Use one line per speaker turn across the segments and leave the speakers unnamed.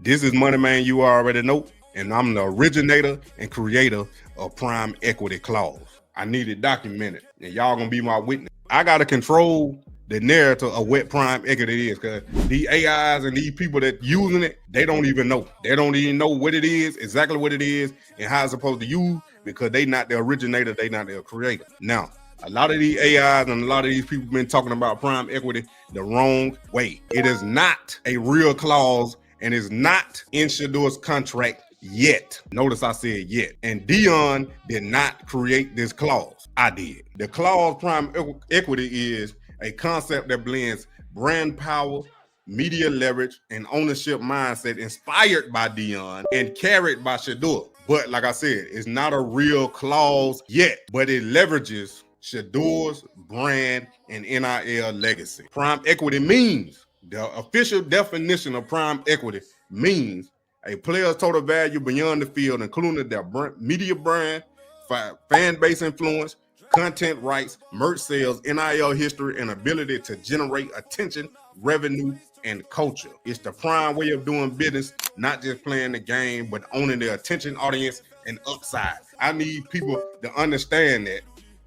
This is Moneymane, you already know, and I'm the originator and creator of Prime Equity Clause. I need it documented, and y'all gonna be my witness. I gotta control the narrative of what prime equity is, because these AIs and these people that using it, they don't even know. They don't even know what it is, exactly what it is, and how it's supposed to use, because they not the originator, they not the creator. Now, a lot of these AIs and a lot of these people been talking about prime equity the wrong way. It is not a real clause, and is not in Shedeur's contract yet. Notice I said yet. And Dion did not create this clause. I did. The clause prime equity is a concept that blends brand power, media leverage, and ownership mindset inspired by Dion and carried by Shedeur. But like I said, it's not a real clause yet, but it leverages Shedeur's brand and NIL legacy. Prime equity means, the official definition of prime equity means a player's total value beyond the field, including their media brand, fan base influence, content rights, merch sales, NIL history, and ability to generate attention, revenue, and culture. It's the prime way of doing business, not just playing the game, but owning the attention, audience, and upside. I need people to understand that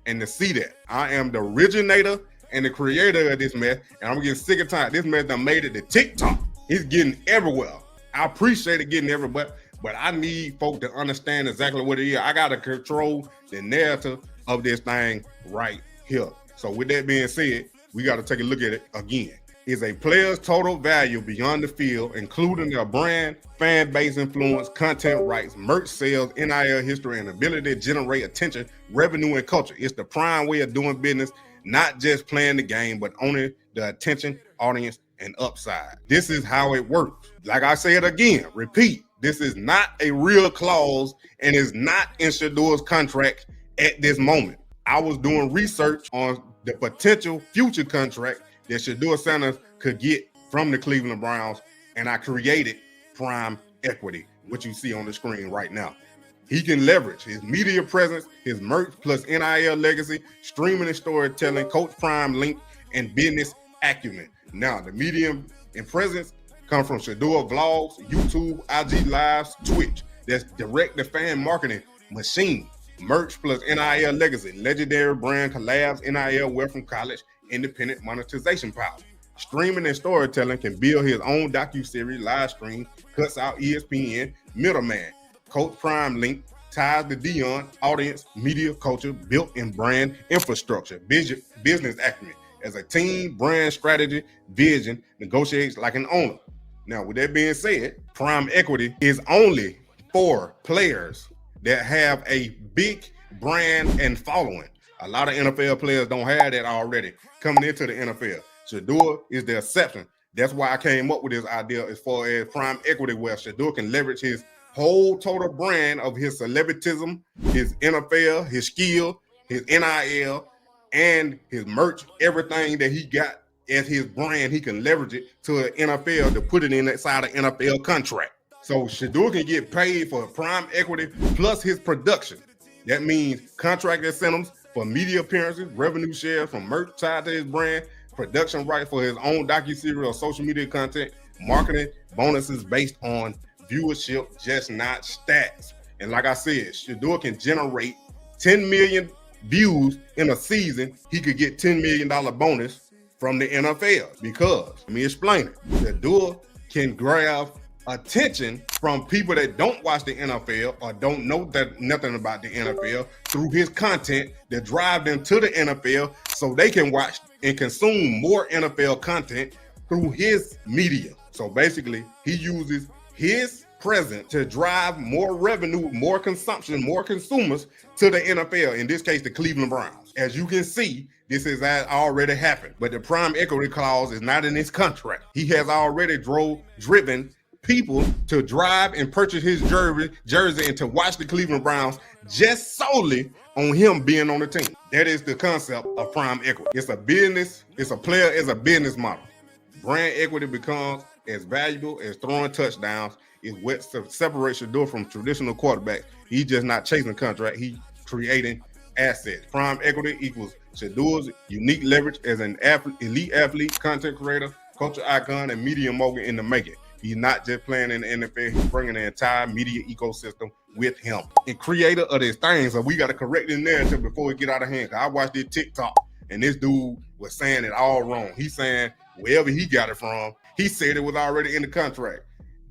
and to see that. I am the originator and the creator of this mess, and I'm getting sick of time. This mess done made it to TikTok. It's getting everywhere. I appreciate it getting everywhere, but I need folks to understand exactly what it is. I got to control the narrative of this thing right here. So with that being said, we got to take a look at it again. Is a player's total value beyond the field, including their brand, fan base influence, content rights, merch sales, NIL history, and ability to generate attention, revenue, and culture. It's the prime way of doing business, not just playing the game, but owning the attention, audience, and upside. This is how it works. Like I said again, repeat, this is not a real clause and is not in Shedeur's contract at this moment. I was doing research on the potential future contract that Shedeur Sanders could get from the Cleveland Browns, and I created prime equity, which you see on the screen right now. He can leverage his media presence, his merch plus NIL legacy, streaming and storytelling, coach prime link, and business acumen. Now, the medium and presence come from Shedeur vlogs, YouTube, IG lives, Twitch. That's direct to fan marketing machine. Merch plus NIL legacy, legendary brand collabs, NIL wealth from college, independent monetization power. Streaming and storytelling, can build his own docuseries, live stream, cuts out ESPN, middleman. Coach Prime link, ties to Dion, audience, media, culture, built in brand infrastructure, business acumen. As a team, brand strategy, vision, negotiates like an owner. Now, with that being said, prime equity is only for players that have a big brand and following. A lot of NFL players don't have that already coming into the NFL. Shedeur is the exception. That's why I came up with this idea as far as prime equity, where Shedeur can leverage his whole total brand of his celebritism, his NFL, his skill, his NIL, and his merch, everything that he got as his brand, he can leverage it to an NFL to put it inside an NFL contract. So Shedeur can get paid for prime equity plus his production. That means contract incentives for media appearances, revenue share from merch tied to his brand, production right for his own docuseries or social media content, marketing bonuses based on viewership, just not stats. And like I said, Shedeur can generate 10 million views in a season. He could get $10 million bonus from the NFL because, let me explain it. Shedeur can grab attention from people that don't watch the NFL or don't know nothing about the NFL through his content that drive them to the NFL so they can watch and consume more NFL content through his media. So basically, he uses his presence to drive more revenue, more consumption, more consumers to the NFL, in this case, the Cleveland Browns. As you can see, this has already happened, but the prime equity clause is not in his contract. He has already driven people to drive and purchase his jersey and to watch the Cleveland Browns just solely on him being on the team. That is the concept of prime equity. It's a business, it's a player, it's a business model. Brand equity becomes as valuable as throwing touchdowns. Is what separates Shedeur from traditional quarterbacks. He's just not chasing contract, he's creating assets. Prime equity equals Shedeur's unique leverage as an elite athlete, content creator, culture icon, and media mogul in the making. He's not just playing in the NFL, he's bringing the entire media ecosystem with him. And creator of this thing, so we got to correct this narrative before it get out of hand. Cause I watched this TikTok and this dude was saying it all wrong. He's saying wherever he got it from, he said it was already in the contract.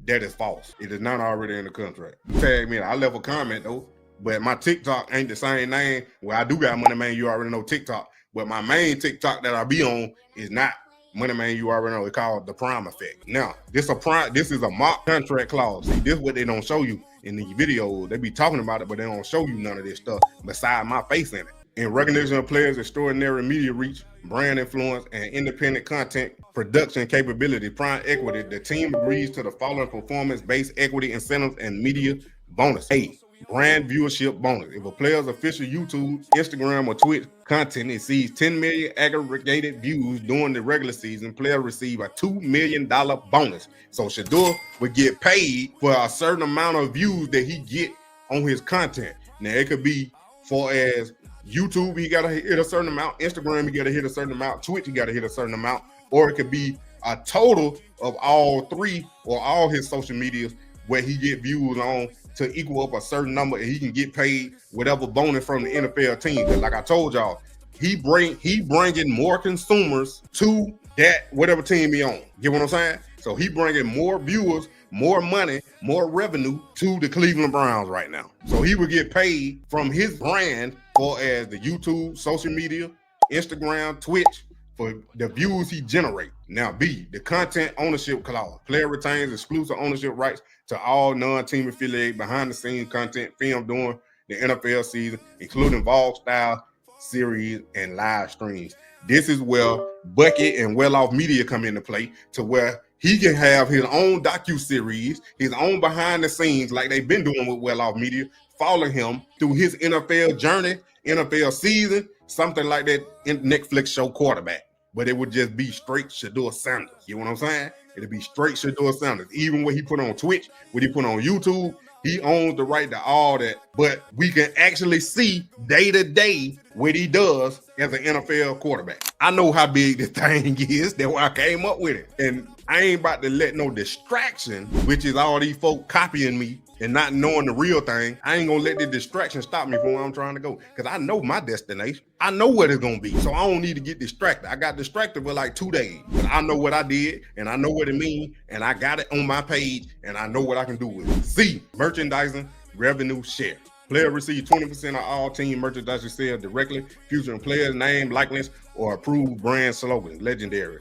That is false. It is not already in the contract. Tag me. I left a comment though, but my TikTok ain't the same name. Well, I do got Moneymane, you already know TikTok, but my main TikTok that I be on is not Moneymane, you already know. It's called the Prime Effect. Now, this is a mock contract clause. See, this is what they don't show you in the video. They be talking about it, but they don't show you none of this stuff beside my face in it. In recognition of players' extraordinary media reach, brand influence, and independent content production capability, Prime Equity, the team agrees to the following performance-based equity incentives and media bonus. A, brand viewership bonus. If a player's official YouTube, Instagram, or Twitch content exceeds 10 million aggregated views during the regular season, player receive a $2 million bonus. So Shedeur would get paid for a certain amount of views that he get on his content. Now, it could be for as YouTube, he got to hit a certain amount. Instagram, he got to hit a certain amount. Twitch, he got to hit a certain amount. Or it could be a total of all three or all his social medias where he get views on to equal up a certain number, and he can get paid whatever bonus from the NFL team. But like I told y'all, he bringing more consumers to that whatever team he on. Get what I'm saying? So he bringing more viewers, more money, more revenue to the Cleveland Browns right now. So he would get paid from his brand for as the YouTube, social media, Instagram, Twitch, for the views he generate. Now, B, the content ownership clause. Player retains exclusive ownership rights to all non-team affiliated behind-the-scenes content filmed during the NFL season, including Vlog-style series and live streams. This is where Bucket and Well-Off Media come into play, to where he can have his own docu-series, his own behind-the-scenes, like they've been doing with Well-Off Media, following him through his NFL journey, NFL season, something like that in Netflix show Quarterback. But it would just be straight Shedeur Sanders. You know what I'm saying? It'd be straight Shedeur Sanders. Even what he put on Twitch, what he put on YouTube, he owns the right to all that. But we can actually see day to day what he does as an NFL quarterback. I know how big this thing is. That's why I came up with it. And I ain't about to let no distraction, which is all these folk copying me and not knowing the real thing. I ain't gonna let the distraction stop me from where I'm trying to go, because I know my destination. I know what it's gonna be, so I don't need to get distracted. I got distracted for like 2 days, but I know what I did, and I know what it means, and I got it on my page, and I know what I can do with it. C, merchandising revenue share. Player receive 20% of all team merchandise sales directly, featuring players' name, likeness, or approved brand slogans. Legendary.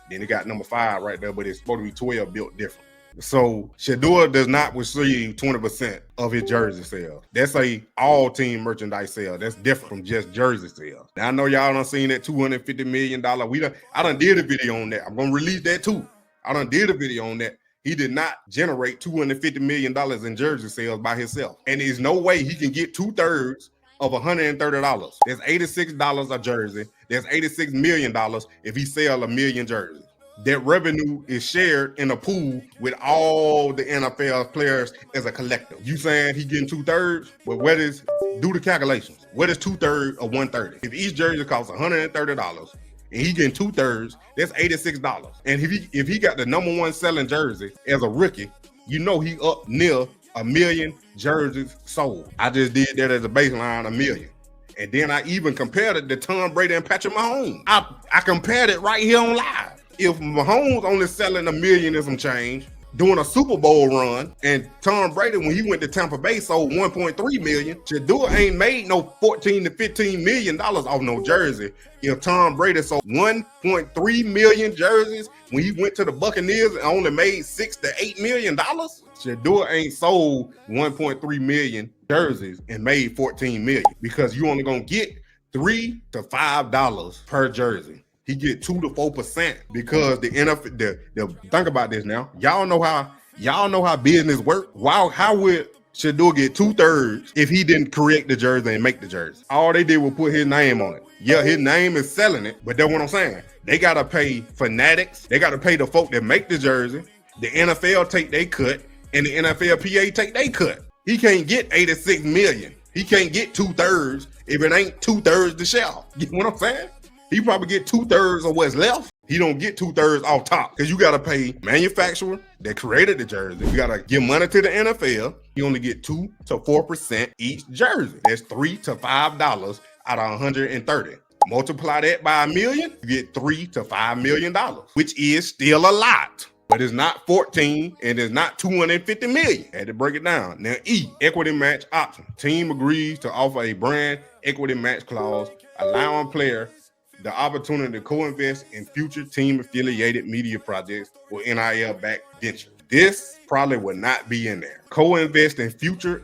Then it got number 5 right there, but it's supposed to be 12 built different. So Shedeur does not receive 20% of his jersey sales. That's a all team merchandise sale. That's different from just jersey sales. Now I know y'all done seen that $250 million. I done did a video on that. I'm gonna release that too. I done did a video on that. He did not generate $250 million in jersey sales by himself. And there's no way he can get 2/3 of $130. There's $86 a jersey. There's $86 million if he sell 1 million jerseys. That revenue is shared in a pool with all the NFL players as a collective. You saying he getting 2/3? But do the calculations. What is 2/3 of 130? If each jersey costs $130 and he getting 2/3, that's $86. And if he got the #1 selling jersey as a rookie, you know he up near 1 million jerseys sold. I just did that as a baseline, 1 million. And then I even compared it to Tom Brady and Patrick Mahomes. I compared it right here on live. If Mahomes only selling 1 million and some change, doing a Super Bowl run, and Tom Brady, when he went to Tampa Bay, sold 1.3 million, Shedeur ain't made no 14 to 15 million dollars off no jersey. If Tom Brady sold 1.3 million jerseys when he went to the Buccaneers and only made 6 to 8 million dollars, Shedeur ain't sold 1.3 million jerseys and made 14 million, because you only gonna get $3 to $5 per jersey. He get 2 to 4% because the NFL. Think about this now. Y'all know how business work. Wow, how would Shedeur get 2/3 if he didn't create the jersey and make the jersey? All they did was put his name on it. Yeah, his name is selling it, but that's what I'm saying. They gotta pay fanatics. They gotta pay the folk that make the jersey. The NFL take their cut, and the NFLPA take their cut. He can't get 86 million. He can't get 2/3 if it ain't 2/3 to share. You know what I'm saying? He probably get 2/3 of what's left. He don't get 2/3 off top because you got to pay manufacturer that created the jersey. You got to give money to the NFL. You only get 2 to 4% each jersey. That's $3 to $5 out of 130. Multiply that by $1 million, you get $3 to $5 million, which is still a lot. But it's not 14 and it's not 250 million. Had to break it down. Now E, equity match option. Team agrees to offer a brand equity match clause, allowing player the opportunity to co-invest in future team affiliated media projects with NIL-backed ventures. This probably would not be in there. Co-invest in future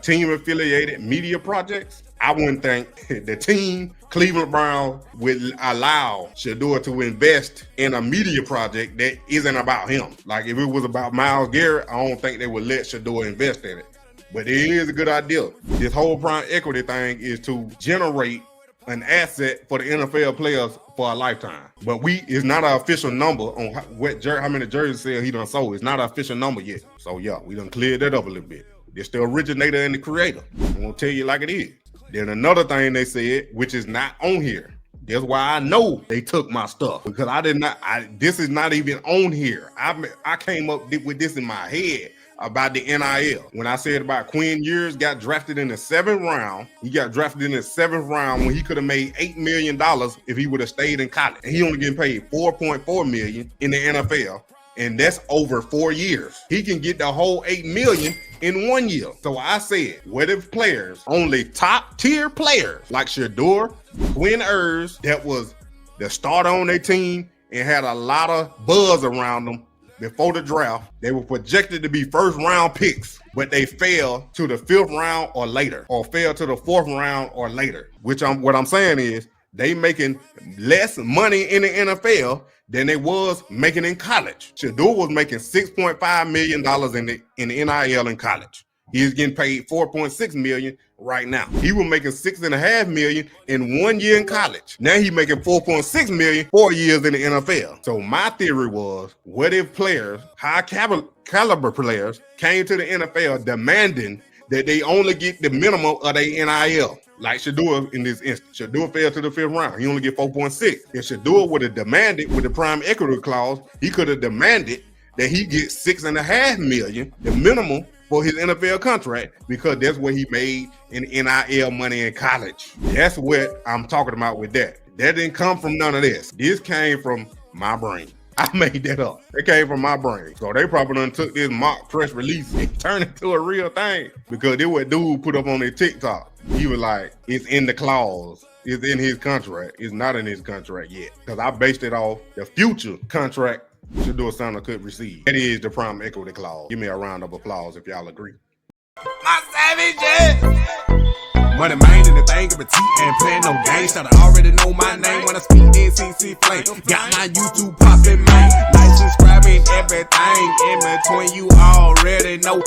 team affiliated media projects. I wouldn't think the team, Cleveland Browns, would allow Shedeur to invest in a media project that isn't about him. Like if it was about Myles Garrett, I don't think they would let Shedeur invest in it. But it is a good idea. This whole prime equity thing is to generate an asset for the NFL players for a lifetime. But it's not an official number on how many jerseys sales he done sold. It's not an official number yet. So yeah, we done cleared that up a little bit. It's the originator and the creator. I'm gonna tell you like it is. Then another thing they said, which is not on here. That's why I know they took my stuff, because this is not even on here. I came up with this in my head about the NIL. When I said about Quinn Ewers got drafted in the 7th round, he got drafted in the 7th round when he could have made $8 million if he would have stayed in college. And he only getting paid $4.4 million in the NFL. And that's over 4 years. He can get the whole $8 million in 1 year. So I said, what if players, only top tier players like Shedeur, Quinn Ewers, that was the starter on their team and had a lot of buzz around them before the draft, they were projected to be first round picks, but they fell to the 5th round or later, or fell to the 4th round or later. What I'm saying is they making less money in the NFL than they was making in college. Shedeur was making $6.5 million in the NIL in college. He's getting paid $4.6 million right now. He was making $6.5 million in 1 year in college. Now he's making $4.6 million 4 years in the NFL. So my theory was, what if players, high caliber players, came to the NFL demanding that they only get the minimum of their NIL? Like Shedeur in this instance. Shedeur fell to the 5th round. He only get 4.6. If Shedeur would have demanded with the prime equity clause, he could have demanded that he get $6.5 million, the minimum for his NFL contract, because that's what he made in NIL money in college. That's what I'm talking about with that. That didn't come from none of this. This came from my brain. I made that up. It came from my brain. So they probably done took this mock press release and turned it to a real thing, because this what dude put up on their TikTok. He was like, it's in the clause. It's in his contract. It's not in his contract yet, because I based it off the future contract Shedeur Sanders could receive. That is the prime equity clause. Give me a round of applause if y'all agree.
My savages! Moneymane in the thing of a T and playing no games. Should I already know my name when I speak NCC flame. Got my YouTube poppin', man. Like, subscribe, and everything in between. You already know.